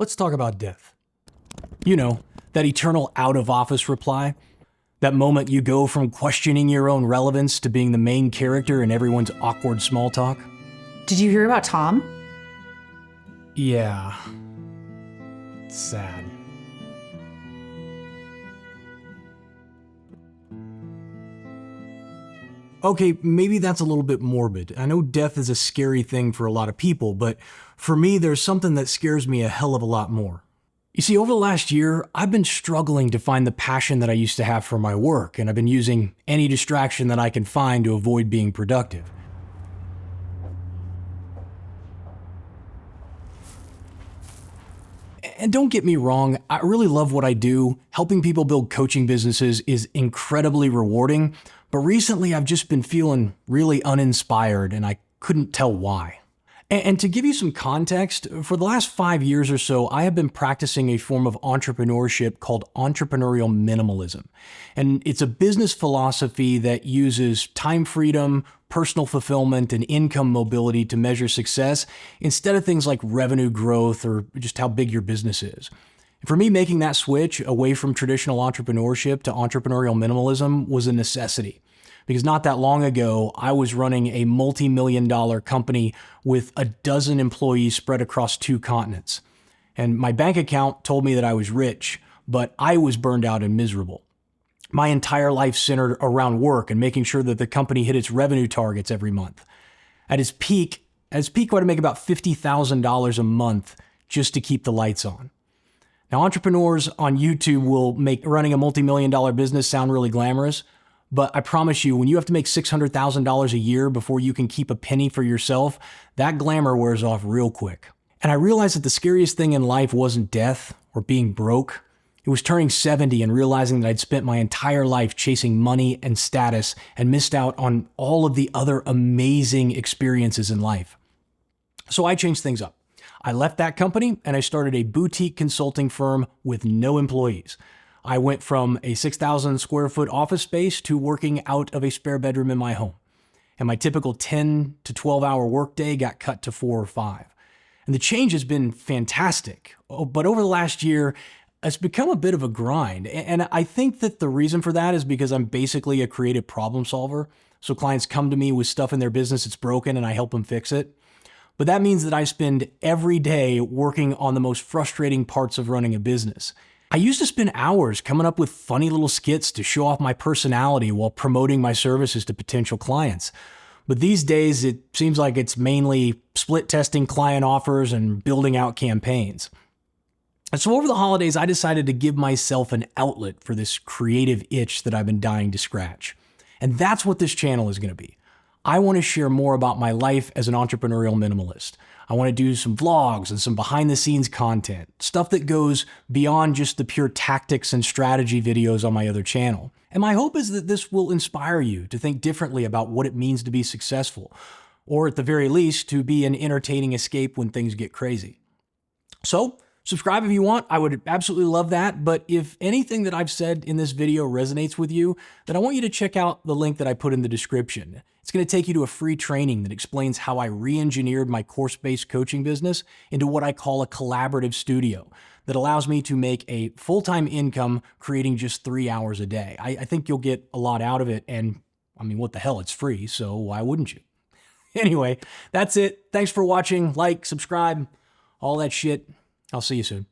Let's talk about death. You know, that eternal out-of-office reply. That moment you go from questioning your own relevance to being the main character in everyone's awkward small talk. Did you hear about Tom? Yeah. It's sad. Okay, maybe that's a little bit morbid. I know death is a scary thing for a lot of people, but for me, there's something that scares me a hell of a lot more. You see, over the last year, I've been struggling to find the passion that I used to have for my work, and I've been using any distraction that I can find to avoid being productive. And don't get me wrong, I really love what I do. Helping people build coaching businesses is incredibly rewarding, but recently I've just been feeling really uninspired and I couldn't tell why. And to give you some context, for the last 5 years or so, I have been practicing a form of entrepreneurship called entrepreneurial minimalism. And it's a business philosophy that uses time freedom, personal fulfillment, and income mobility to measure success instead of things like revenue growth or just how big your business is. For me, making that switch away from traditional entrepreneurship to entrepreneurial minimalism was a necessity. Because not that long ago, I was running a multi-million-dollar company with a dozen employees spread across 2 continents. And my bank account told me that I was rich, but I was burned out and miserable. My entire life centered around work and making sure that the company hit its revenue targets every month. At its peak, I would make about $50,000 a month just to keep the lights on. Now, entrepreneurs on YouTube will make running a multi-million-dollar business sound really glamorous, but I promise you, when you have to make $600,000 a year before you can keep a penny for yourself, that glamour wears off real quick. And I realized that the scariest thing in life wasn't death or being broke. It was turning 70 and realizing that I'd spent my entire life chasing money and status and missed out on all of the other amazing experiences in life. So I changed things up. I left that company and I started a boutique consulting firm with no employees. I went from a 6,000 square foot office space to working out of a spare bedroom in my home. And my typical 10 to 12 hour workday got cut to 4 or 5. And the change has been fantastic. But over the last year, it's become a bit of a grind. And I think that the reason for that is because I'm basically a creative problem solver. So clients come to me with stuff in their business that's broken and I help them fix it. But that means that I spend every day working on the most frustrating parts of running a business. I used to spend hours coming up with funny little skits to show off my personality while promoting my services to potential clients. But these days, it seems like it's mainly split testing client offers and building out campaigns. And so over the holidays, I decided to give myself an outlet for this creative itch that I've been dying to scratch. And that's what this channel is going to be. I want to share more about my life as an entrepreneurial minimalist. I want to do some vlogs and some behind the scenes content, stuff that goes beyond just the pure tactics and strategy videos on my other channel. And my hope is that this will inspire you to think differently about what it means to be successful, or at the very least, to be an entertaining escape when things get crazy. So, subscribe if you want. I would absolutely love that. But if anything that I've said in this video resonates with you, then I want you to check out the link that I put in the description. It's going to take you to a free training that explains how I re-engineered my course-based coaching business into what I call a collaborative studio that allows me to make a full-time income creating just 3 hours a day. I think you'll get a lot out of it. And I mean, what the hell? It's free. So why wouldn't you? Anyway, that's it. Thanks for watching. Like, subscribe, all that shit. I'll see you soon.